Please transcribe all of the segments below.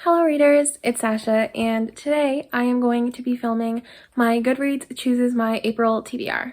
Hello readers, it's Sasha, and today I am going to be filming my Goodreads Chooses My April TBR.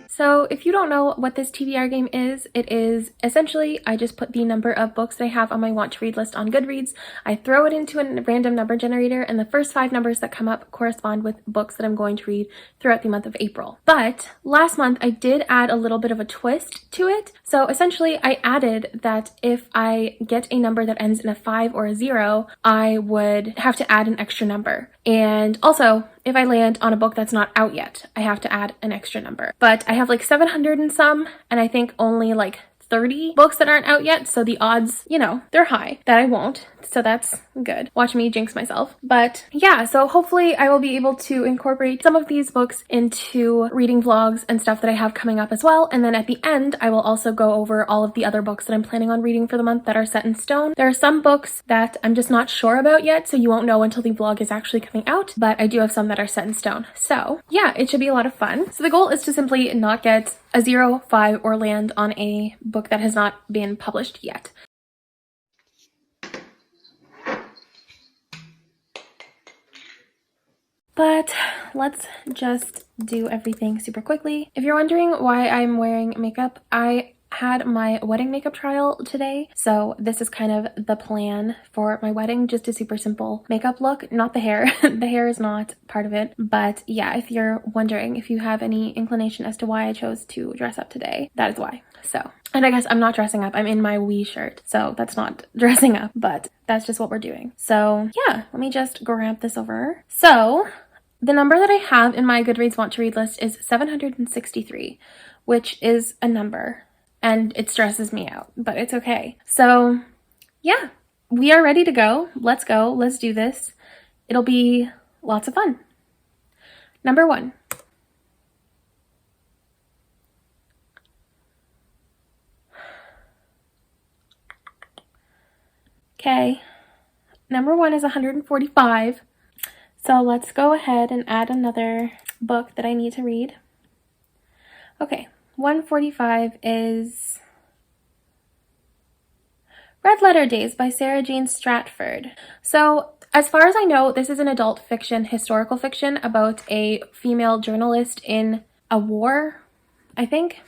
So if you don't know what this TBR game is, it is essentially I just put the number of books that I have on my want to read list on Goodreads. I throw it into a random number generator, and the first 5 numbers that come up correspond with books that I'm going to read throughout the month of April. But last month I did add a little bit of a twist to it. So essentially I added that if I get a number that ends in a 5 or a 0, I would have to add an extra number. And also, if I land on a book that's not out yet, I have to add an extra number. But I have like 700 and some, and I think only like 30 books that aren't out yet, so the odds, they're high that I won't, so that's good. Watch me jinx myself. But yeah, so hopefully I will be able to incorporate some of these books into reading vlogs and stuff that I have coming up as well, and then at the end I will also go over all of the other books that I'm planning on reading for the month that are set in stone. There are some books that I'm just not sure about yet, so you won't know until the vlog is actually coming out, but I do have some that are set in stone. So yeah, it should be a lot of fun. So the goal is to simply not get a 0, 5, or land on a book that has not been published yet. But let's just do everything super quickly. If you're wondering why I'm wearing makeup, I had my wedding makeup trial today, so this is kind of the plan for my wedding, just a super simple makeup look, not the hair. The hair is not part of it, but yeah, if you're wondering, if you have any inclination as to why I chose to dress up today, that is why. So, and I guess I'm not dressing up, I'm in my wee shirt, so that's not dressing up, but that's just what we're doing. So yeah, let me just grab this over. So the number that I have in my Goodreads want to read list is 763, which is a number. And it stresses me out, but it's okay. So yeah, we are ready to go. Let's go. Let's do this. It'll be lots of fun. Number 1. Okay. Number 1 is 145. So let's go ahead and add another book that I need to read. Okay. 145 is Red Letter Days by Sarah Jane Stratford. So as far as I know, this is an adult fiction, historical fiction about a female journalist in a war, I think.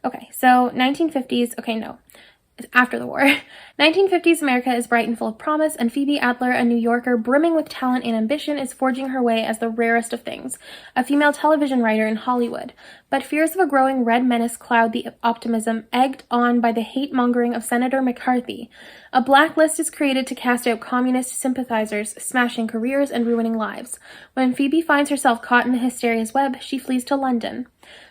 Okay, so 1950s, okay, no, it's after the war. 1950s America is bright and full of promise, and Phoebe Adler, a New Yorker brimming with talent and ambition, is forging her way as the rarest of things, a female television writer in Hollywood. But fears of a growing red menace cloud the optimism, egged on by the hate-mongering of Senator McCarthy. A blacklist is created to cast out communist sympathizers, smashing careers and ruining lives. When Phoebe finds herself caught in the hysteria's web, she flees to London.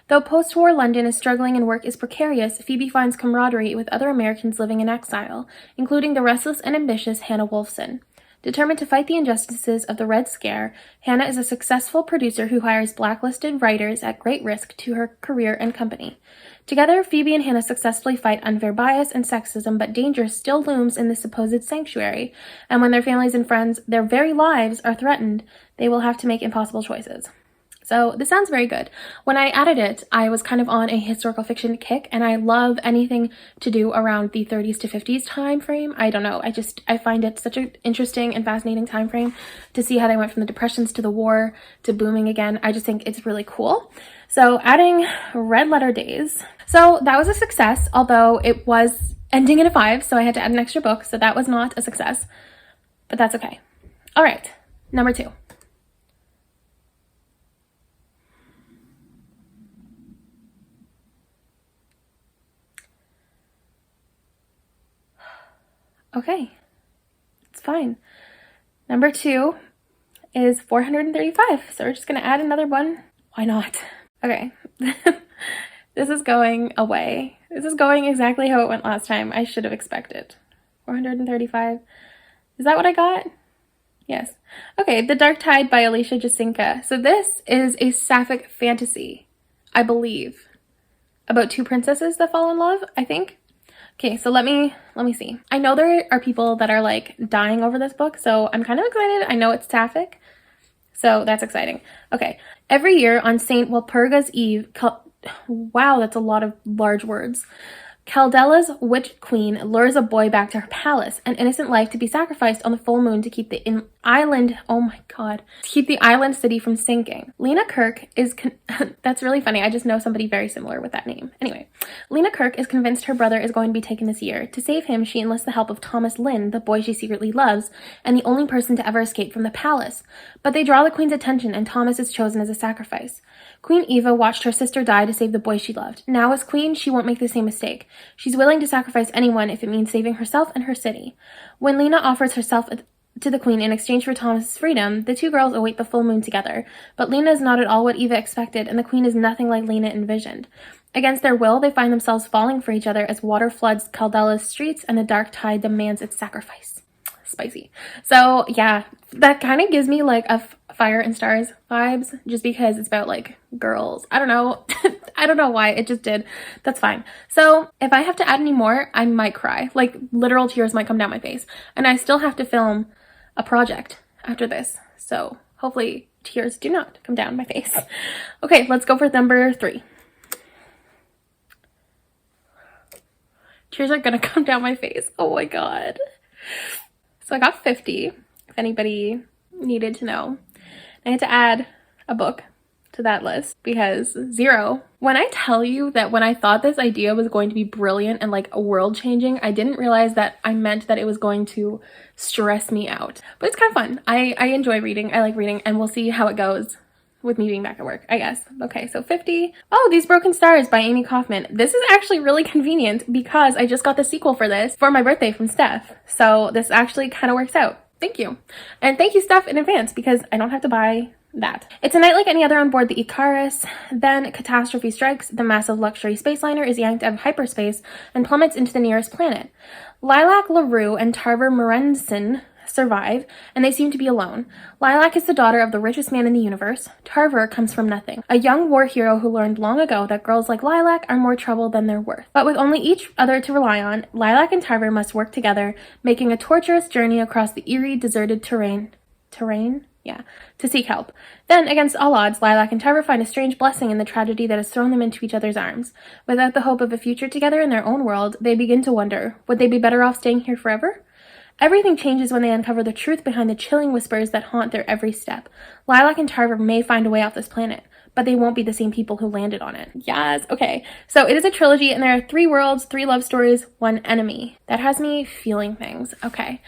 Though post-war London is struggling and work is precarious, Phoebe finds camaraderie with other Americans living in exile, including the restless and ambitious Hannah Wolfson. Determined to fight the injustices of the Red Scare, Hannah is a successful producer who hires blacklisted writers at great risk to her career and company. Together, Phoebe and Hannah successfully fight unfair bias and sexism, but danger still looms in this supposed sanctuary, and when their families and friends, their very lives, are threatened, they will have to make impossible choices. So this sounds very good. When I added it, I was kind of on a historical fiction kick, and I love anything to do around the 30s to 50s time frame. I don't know, I find it such an interesting and fascinating time frame to see how they went from the depressions to the war to booming again. I just think it's really cool. So adding Red Letter Days. So that was a success, although it was ending in a 5, so I had to add an extra book, so that was not a success, but that's okay. All right, number 2. Okay, it's fine. Number 2 is 435, so we're just gonna add another one. Why not? Okay, this is going away. This is going exactly how it went last time. I should have expected. 435. Is that what I got? Yes. Okay, The Dark Tide by Alicia Jasinka. So this is a sapphic fantasy, I believe, about 2 princesses that fall in love, I think. Okay, so let me see. I know there are people that are like dying over this book, so I'm kind of excited. I know it's sapphic, so that's exciting. Okay, every year on Saint Walpurga's Eve, wow, that's a lot of large words. Caldella's witch queen lures a boy back to her palace, an innocent life to be sacrificed on the full moon to keep the island, oh my god, to keep the island city from sinking. Lena Kirk is, that's really funny, I just know somebody very similar with that name. Anyway, Lena Kirk is convinced her brother is going to be taken this year. To save him, she enlists the help of Thomas Lynn, the boy she secretly loves, and the only person to ever escape from the palace. But they draw the queen's attention, and Thomas is chosen as a sacrifice. Queen Eva watched her sister die to save the boy she loved. Now as queen, she won't make the same mistake. She's willing to sacrifice anyone if it means saving herself and her city. When Lena offers herself to the queen in exchange for Thomas's freedom, the two girls await the full moon together. But Lena is not at all what Eva expected, and the queen is nothing like Lena envisioned. Against their will, they find themselves falling for each other as water floods Caldella's streets and the dark tide demands its sacrifice. Spicy. So yeah, that kind of gives me like a Fire and Stars vibes, just because it's about like girls. I don't know. I don't know why, it just did. That's fine. So if I have to add any more, I might cry. Like literal tears might come down my face. And I still have to film a project after this. So hopefully tears do not come down my face. Okay, let's go for number 3. Tears are gonna come down my face. Oh my god. So I got 50, if anybody needed to know. I had to add a book to that list because 0. When I tell you that when I thought this idea was going to be brilliant and like world-changing, I didn't realize that I meant that it was going to stress me out. But it's kind of fun. I enjoy reading. I like reading, and we'll see how it goes with me being back at work, I guess. Okay, so 50. Oh, These Broken Stars by Amy Kaufman. This is actually really convenient because I just got the sequel for this for my birthday from Steph. So this actually kind of works out. Thank you. And thank you, Steph, in advance because I don't have to buy that. It's a night like any other on board the Icarus. Then catastrophe strikes. The massive luxury space liner is yanked out of hyperspace and plummets into the nearest planet. Lilac LaRue and Tarver Morensen survive, and they seem to be alone. Lilac is the daughter of the richest man in the universe. Tarver comes from nothing, a young war hero who learned long ago that girls like Lilac are more trouble than they're worth. But with only each other to rely on, Lilac and Tarver must work together, making a torturous journey across the eerie, deserted terrain? Yeah, to seek help. Then, against all odds, Lilac and Tarver find a strange blessing in the tragedy that has thrown them into each other's arms. Without the hope of a future together in their own world, they begin to wonder, would they be better off staying here forever? Everything changes when they uncover the truth behind the chilling whispers that haunt their every step. Lilac and Tarver may find a way off this planet, but they won't be the same people who landed on it. Yes, okay. So it is a trilogy, and there are 3 worlds, 3 love stories, 1 enemy. That has me feeling things. Okay.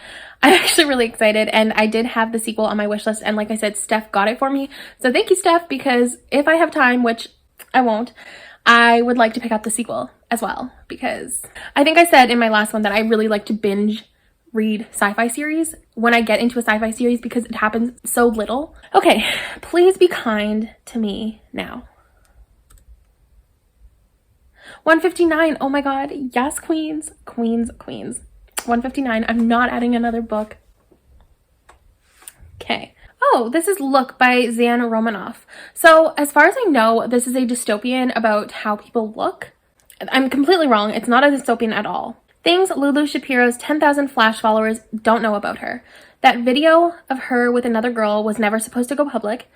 I'm actually really excited, and I did have the sequel on my wish list, and like I said, Steph got it for me. So thank you, Steph, because if I have time, which I won't, I would like to pick up the sequel as well, because I think I said in my last one that I really like to binge read sci-fi series when I get into a sci-fi series because it happens so little. Okay, please be kind to me now. 159. Oh my god. Yes, queens. Queens, queens. 159. I'm not adding another book. Okay. Oh, this is Look by Zan Romanoff. So as far as I know, this is a dystopian about how people look. I'm completely wrong. It's not a dystopian at all. Things Lulu Shapiro's 10,000 Flash followers don't know about her. That video of her with another girl was never supposed to go public.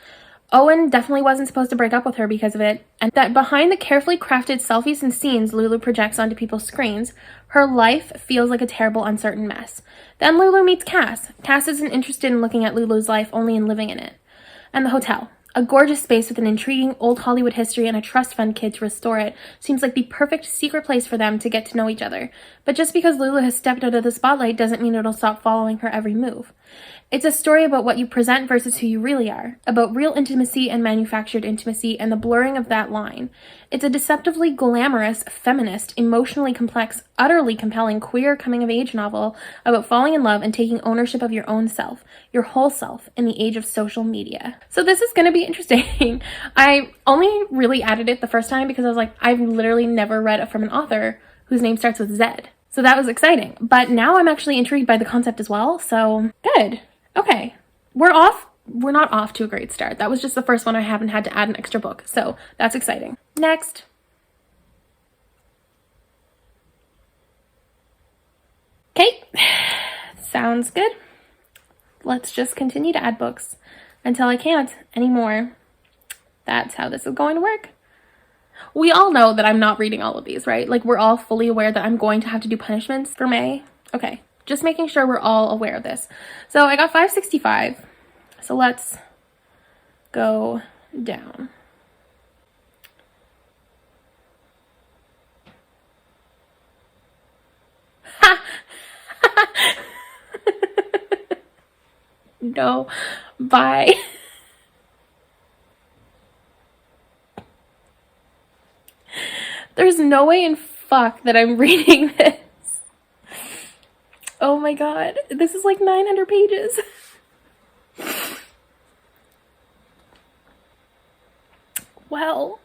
Owen definitely wasn't supposed to break up with her because of it. And that behind the carefully crafted selfies and scenes Lulu projects onto people's screens, her life feels like a terrible, uncertain mess. Then Lulu meets Cass. Cass isn't interested in looking at Lulu's life, only in living in it. And the hotel. A gorgeous space with an intriguing old Hollywood history and a trust fund kid to restore it seems like the perfect secret place for them to get to know each other. But just because Lulu has stepped out of the spotlight doesn't mean it'll stop following her every move. It's a story about what you present versus who you really are, about real intimacy and manufactured intimacy and the blurring of that line. It's a deceptively glamorous, feminist, emotionally complex, utterly compelling queer coming-of-age novel about falling in love and taking ownership of your own self, your whole self, in the age of social media. So this is going to be interesting. I only really added it the first time because I was like, I've literally never read from an author whose name starts with Z. So that was exciting. But now I'm actually intrigued by the concept as well, so good. Okay, we're not off to a great start. That was just the first one. I haven't had to add an extra book, so that's exciting. Next. Okay, sounds good. Let's just continue to add books until I can't anymore. That's how this is going to work. We all know that I'm not reading all of these, right? Like, we're all fully aware that I'm going to have to do punishments for May. Okay, just making sure we're all aware of this. So I got 565. So let's go down. No, bye. There's no way in fuck that I'm reading this. Oh my god, this is like 900 pages. Well,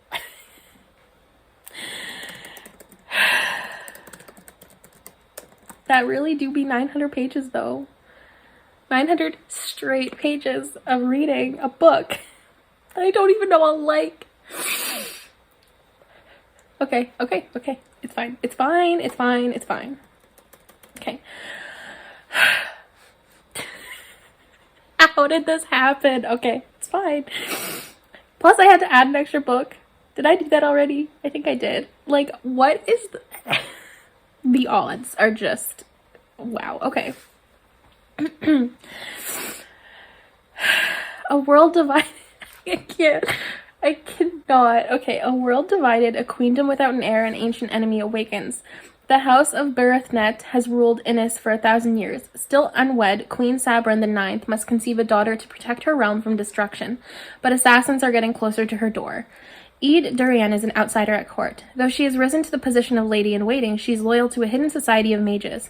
that really do be 900 pages though. 900 straight pages of reading a book I don't even know I'll like. Okay. It's fine. Okay. How did this happen? Okay, it's fine. Plus, I had to add an extra book. Did I do that already? I think I did. Like, what is the odds are just wow. Okay. A world divided. I cannot. Okay, a world divided, a queendom without an heir, an ancient enemy awakens. The house of Berethnet has ruled Innis for 1,000 years. Still unwed, Queen Sabran IX must conceive a daughter to protect her realm from destruction, but assassins are getting closer to her door. Eid Durian is an outsider at court. Though she has risen to the position of lady-in-waiting, she is loyal to a hidden society of mages.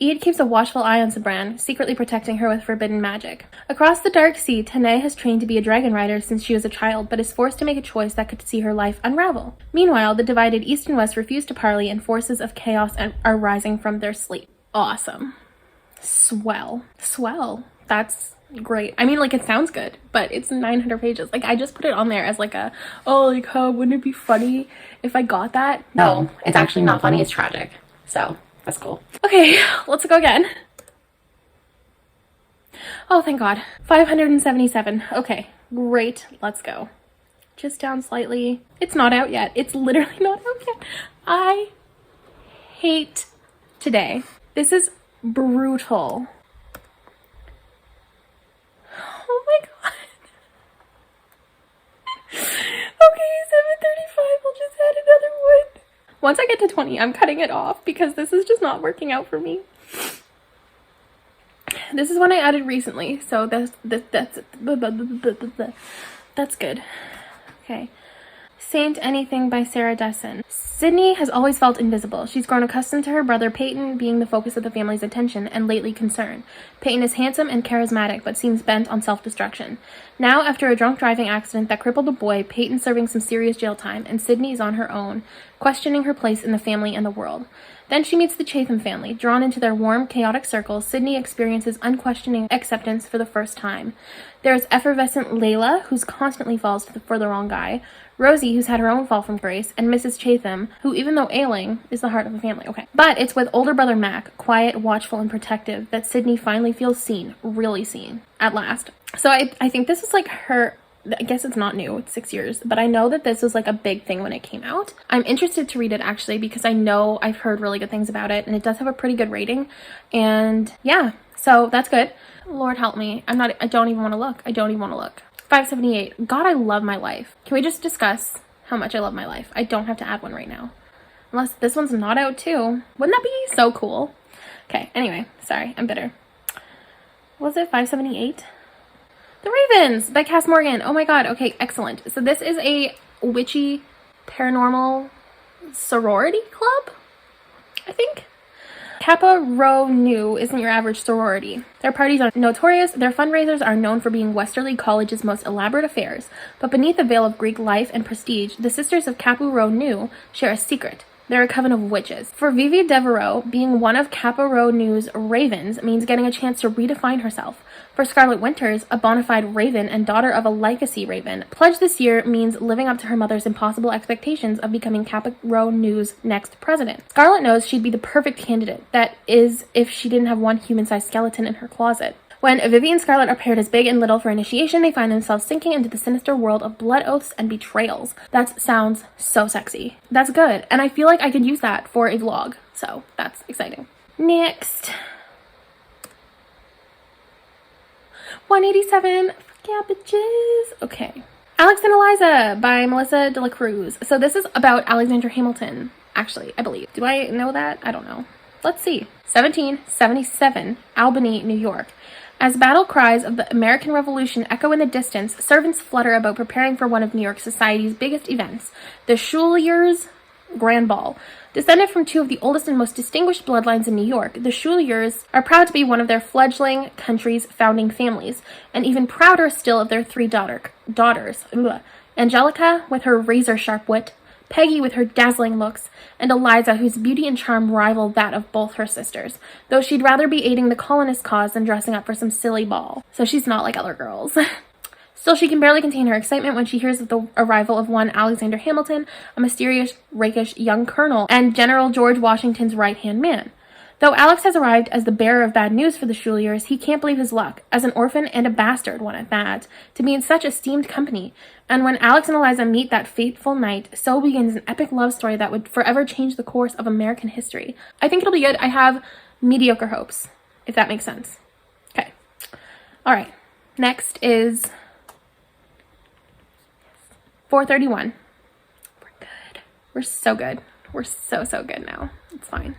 Eid keeps a watchful eye on Sabran, secretly protecting her with forbidden magic. Across the dark sea, Tanae has trained to be a dragon rider since she was a child, but is forced to make a choice that could see her life unravel. Meanwhile, the divided East and West refuse to parley, and forces of chaos are rising from their sleep. Awesome. Swell. That's great. I mean, like, it sounds good, but it's 900 pages. Like, I just put it on there as like a, oh, like, oh, wouldn't it be funny if I got that? No, it's actually not funny. It's tragic. So that's cool. Okay, let's go again. Oh, thank God. 577. Okay, great. Let's go. Just down slightly. It's not out yet. It's literally not out yet. I hate today. This is brutal. Oh my God. Okay, 735. I'll just add another one. Once I get to 20, I'm cutting it off because this is just not working out for me. This is one I added recently, so that's good. Okay. Saint Anything by Sarah Desson. Sydney has always felt invisible. She's grown accustomed to her brother Peyton being the focus of the family's attention and lately concern. Peyton is handsome and charismatic, but seems bent on self-destruction. Now, after a drunk driving accident that crippled a boy, Peyton's serving some serious jail time, and Sydney is on her own, questioning her place in the family and the world. Then she meets the Chatham family. Drawn into their warm, chaotic circle, Sydney experiences unquestioning acceptance for the first time. There is effervescent Layla, who constantly falls for the wrong guy, Rosie, who's had her own fall from grace, and Mrs. Chatham, who, even though ailing, is the heart of the family. Okay. But it's with older brother Mac, quiet, watchful, and protective, that Sydney finally feels seen, really seen, at last. So I think this is like her... I guess it's not new, it's 6 years, but I know that this was like a big thing when it came out. I'm interested to read it actually because I know I've heard really good things about it, and it does have a pretty good rating, and yeah, so that's good. Lord help me. I don't even want to look. 578. God, I love my life. Can we just discuss how much I love my life? I don't have to add one right now. Unless this one's not out too. Wouldn't that be so cool? Okay, anyway, sorry, I'm bitter. Was it 578? The Ravens by Cass Morgan. Oh my God. Okay, excellent. So this is a witchy paranormal sorority club, I think. Kappa Rho Nu isn't your average sorority. Their parties are notorious. Their fundraisers are known for being Westerly College's most elaborate affairs. But beneath a veil of Greek life and prestige, the Sisters of Kappa Rho Nu share a secret. They're a coven of witches. For Vivi Devereaux, being one of Kappa Rho Nu's ravens means getting a chance to redefine herself. For Scarlet Winters, a bona fide raven and daughter of a legacy raven, pledge this year means living up to her mother's impossible expectations of becoming Kappa Rho Nu's next president. Scarlet knows she'd be the perfect candidate, that is, if she didn't have one human-sized skeleton in her closet. When Vivi and Scarlet are paired as Big and Little for initiation, they find themselves sinking into the sinister world of blood oaths and betrayals. That sounds so sexy. That's good. And I feel like I could use that for a vlog. So that's exciting. Next. 187. Yeah, bitches. Okay. Alex and Eliza by Melissa de la Cruz. So this is about Alexander Hamilton, actually, I believe. Do I know that? I don't know. Let's see. 1777, Albany, New York. As battle cries of the American Revolution echo in the distance, servants flutter about preparing for one of New York society's biggest events, the Schuyler's Grand Ball. Descended from two of the oldest and most distinguished bloodlines in New York, the Schuylers are proud to be one of their fledgling country's founding families, and even prouder still of their three daughters. Angelica, with her razor-sharp wit, Peggy with her dazzling looks, and Eliza, whose beauty and charm rival that of both her sisters, though she'd rather be aiding the colonist cause than dressing up for some silly ball. So she's not like other girls. Still, she can barely contain her excitement when she hears of the arrival of one Alexander Hamilton, a mysterious, rakish young colonel, and General George Washington's right-hand man. Though Alex has arrived as the bearer of bad news for the Schuylers, he can't believe his luck, as an orphan and a bastard one at that, to be in such esteemed company. And when Alex and Eliza meet that fateful night, so begins an epic love story that would forever change the course of American history. I think it'll be good. I have mediocre hopes, if that makes sense. Okay. All right. Next is 431. We're good. We're so good. We're so good now. It's fine.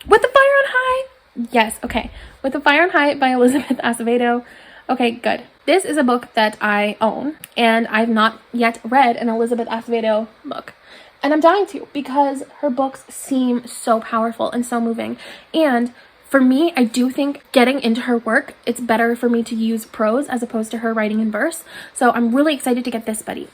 With the Fire on High? Yes, okay. With the Fire on High by Elizabeth Acevedo. Okay, good. This is a book that I own, and I've not yet read an Elizabeth Acevedo book. And I'm dying to, because her books seem so powerful and so moving. And for me, I do think getting into her work, it's better for me to use prose as opposed to her writing in verse. So I'm really excited to get this buddy.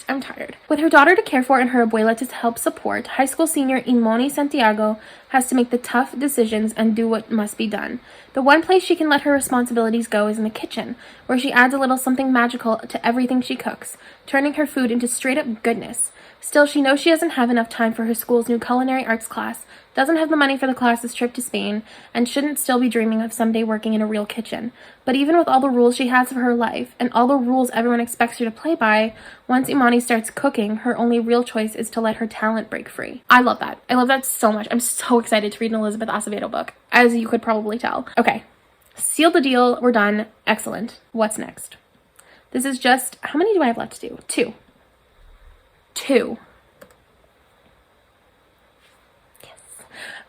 I'm tired. With her daughter to care for and her abuela to help support, high school senior Imoni Santiago has to make the tough decisions and do what must be done. The one place she can let her responsibilities go is in the kitchen, where she adds a little something magical to everything she cooks, turning her food into straight-up goodness. Still, she knows she doesn't have enough time for her school's new culinary arts class, doesn't have the money for the class's trip to Spain, and shouldn't still be dreaming of someday working in a real kitchen. But even with all the rules she has of her life, and all the rules everyone expects her to play by, once Imani starts cooking, her only real choice is to let her talent break free. I love that. I love that so much. I'm so excited to read an Elizabeth Acevedo book, as you could probably tell. Okay, sealed the deal. We're done. Excellent. What's next? This is just, how many do I have left to do? Two.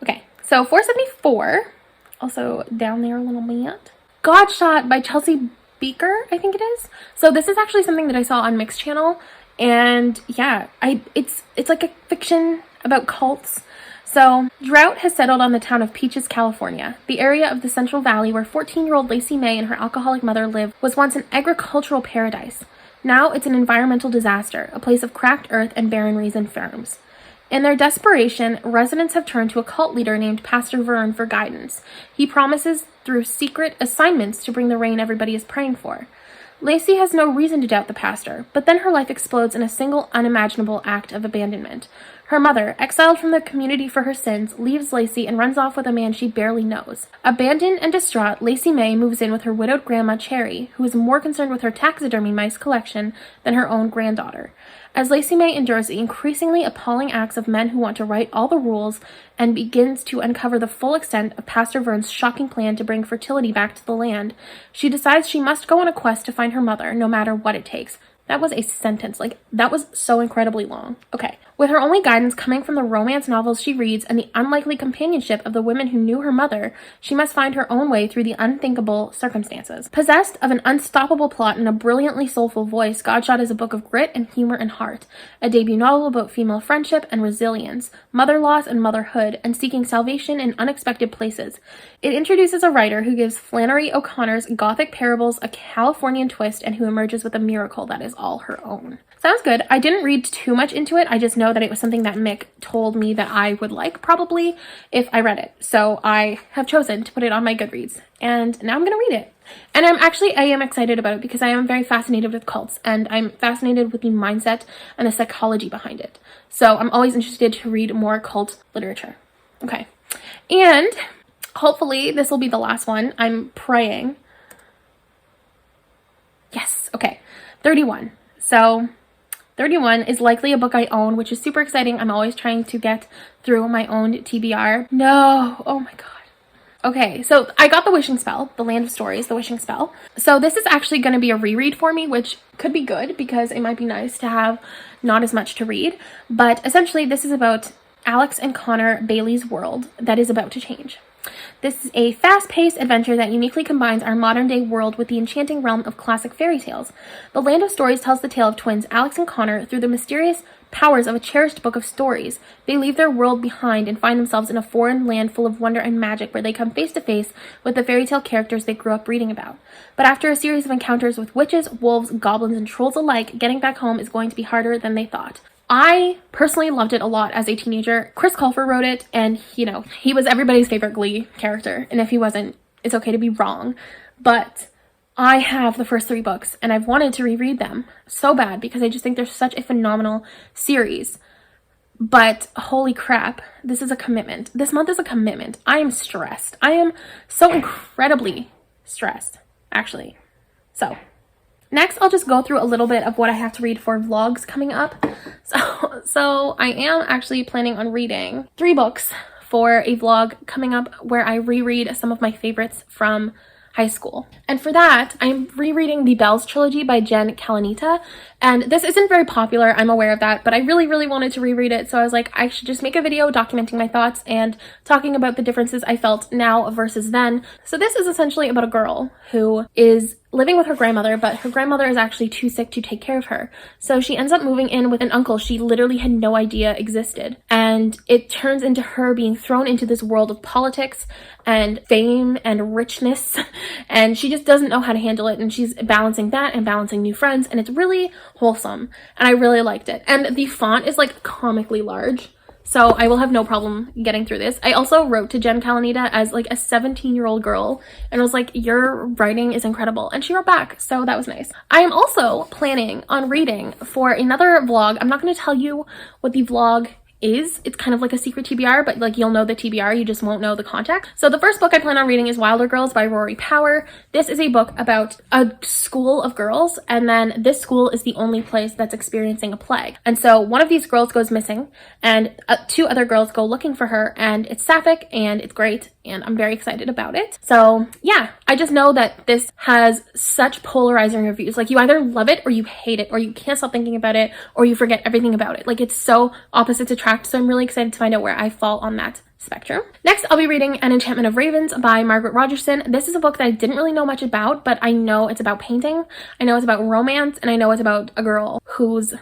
Okay, so 474, also down there a little bit. Godshot by Chelsea Beaker, I think it is. So this is actually something that I saw on Mixed Channel, and yeah, it's like a fiction about cults. So, drought has settled on the town of Peaches, California. The area of the Central Valley where 14-year-old Lacey May and her alcoholic mother lived was once an agricultural paradise. Now it's an environmental disaster, a place of cracked earth and barren raisin farms. In their desperation, residents have turned to a cult leader named Pastor Vern for guidance. He promises through secret assignments to bring the rain everybody is praying for. Lacey has no reason to doubt the pastor, but then her life explodes in a single unimaginable act of abandonment. Her mother, exiled from the community for her sins, leaves Lacey and runs off with a man she barely knows. Abandoned and distraught, Lacey May moves in with her widowed grandma, Cherry, who is more concerned with her taxidermy mice collection than her own granddaughter. As Lacey May endures the increasingly appalling acts of men who want to write all the rules and begins to uncover the full extent of Pastor Vern's shocking plan to bring fertility back to the land, she decides she must go on a quest to find her mother, no matter what it takes. That was a sentence. That was so incredibly long. Okay. With her only guidance coming from the romance novels she reads and the unlikely companionship of the women who knew her mother, she must find her own way through the unthinkable circumstances. Possessed of an unstoppable plot and a brilliantly soulful voice, Godshot is a book of grit and humor and heart, a debut novel about female friendship and resilience, mother loss and motherhood, and seeking salvation in unexpected places. It introduces a writer who gives Flannery O'Connor's Gothic parables a Californian twist and who emerges with a miracle that is all her own. Sounds good. I didn't read too much into it. I just know that it was something that Mick told me that I would like probably if I read it. So I have chosen to put it on my Goodreads and now I'm going to read it. And I am excited about it because I am very fascinated with cults and I'm fascinated with the mindset and the psychology behind it. So I'm always interested to read more cult literature. Okay. And hopefully this will be the last one. I'm praying. Yes, okay. 31. So 31 is likely a book I own, which is super exciting. I'm always trying to get through my own TBR. No, oh my god. Okay, so I got The Wishing Spell, The Land of Stories, The Wishing Spell. So this is actually going to be a reread for me, which could be good because it might be nice to have not as much to read. But essentially, this is about Alex and Connor Bailey's world that is about to change. This is a fast-paced adventure that uniquely combines our modern-day world with the enchanting realm of classic fairy tales. The Land of Stories tells the tale of twins Alex and Connor through the mysterious powers of a cherished book of stories. They leave their world behind and find themselves in a foreign land full of wonder and magic where they come face to face with the fairy tale characters they grew up reading about. But after a series of encounters with witches, wolves, goblins, and trolls alike, getting back home is going to be harder than they thought. I personally loved it a lot as a teenager. Chris Colfer wrote it, and, you know, he was everybody's favorite Glee character. And if he wasn't, it's okay to be wrong. But I have the first 3 books, and I've wanted to reread them so bad because I just think they're such a phenomenal series. But holy crap, this is a commitment. This month is a commitment. I am stressed. I am so incredibly stressed, actually. So next, I'll just go through a little bit of what I have to read for vlogs coming up. So I am actually planning on reading 3 books for a vlog coming up where I reread some of my favorites from high school. And for that, I'm rereading the Bells trilogy by Jen Kalanita. And this isn't very popular, I'm aware of that, but I really, really wanted to reread it. So I was like, I should just make a video documenting my thoughts and talking about the differences I felt now versus then. So this is essentially about a girl who is living with her grandmother, but her grandmother is actually too sick to take care of her. So she ends up moving in with an uncle she literally had no idea existed. And it turns into her being thrown into this world of politics and fame and richness. And she just doesn't know how to handle it. And she's balancing that and balancing new friends. And it's really wholesome. And I really liked it. And the font is like comically large. So I will have no problem getting through this. I also wrote to Jen Kalanita as like a 17-year-old girl and was like, your writing is incredible. And she wrote back, so that was nice. I am also planning on reading for another vlog. I'm not going to tell you what the vlog is. It's kind of like a secret TBR, but like you'll know the TBR, you just won't know the context. So the first book I plan on reading is Wilder Girls by Rory Power. This is a book about a school of girls, and then this school is the only place that's experiencing a plague. And so one of these girls goes missing, and 2 other girls go looking for her, and it's sapphic, and it's great, and I'm very excited about it. So yeah, I just know that this has such polarizing reviews. Like you either love it or you hate it, or you can't stop thinking about it, or you forget everything about it. Like it's so opposites attract. So I'm really excited to find out where I fall on that spectrum. Next, I'll be reading An Enchantment of Ravens by Margaret Rogerson. This is a book that I didn't really know much about, but I know it's about painting, I know it's about romance, and I know it's about a girl who's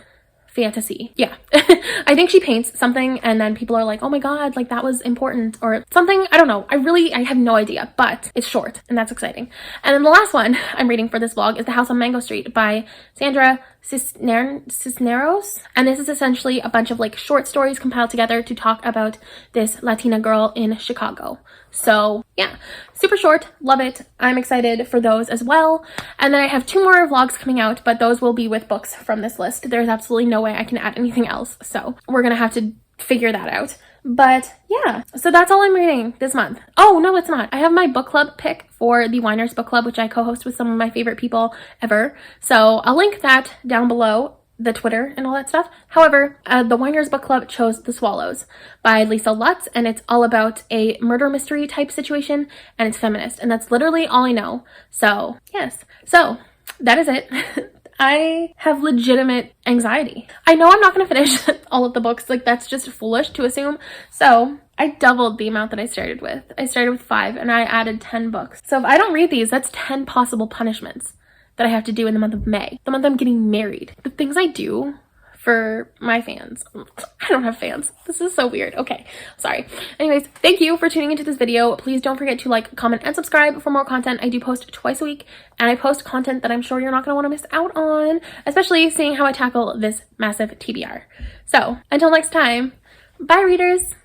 fantasy. Yeah. I think she paints something and then people are like, oh my god, like that was important or something. I don't know. I have no idea, but it's short and that's exciting. And then the last one I'm reading for this vlog is The House on Mango Street by Sandra Cisneros. And this is essentially a bunch of like short stories compiled together to talk about this Latina girl in Chicago. So yeah, super short, love it. I'm excited for those as well. And then I have 2 more vlogs coming out, but those will be with books from this list. There's absolutely no way I can add anything else. So we're gonna have to figure that out. But yeah, so that's all I'm reading this month. Oh, no, it's not. I have my book club pick for the Winers Book Club, which I co-host with some of my favorite people ever. So I'll link that down below, the Twitter and all that stuff. However, the Winers Book Club chose The Swallows by Lisa Lutz, and it's all about a murder mystery type situation, and it's feminist, and that's literally all I know. So yes, so that is it. I have legitimate anxiety. I know I'm not going to finish all of the books, like that's just foolish to assume. So I doubled the amount that I started with. I started with 5 and I added 10 books. So if I don't read these, that's 10 possible punishments that I have to do in the month of May. The month I'm getting married. The things I do for my fans. I don't have fans. This is so weird. Okay, sorry. Anyways, thank you for tuning into this video. Please don't forget to like, comment, and subscribe for more content. I do post twice a week, and I post content that I'm sure you're not going to want to miss out on, especially seeing how I tackle this massive TBR. So, until next time, bye readers!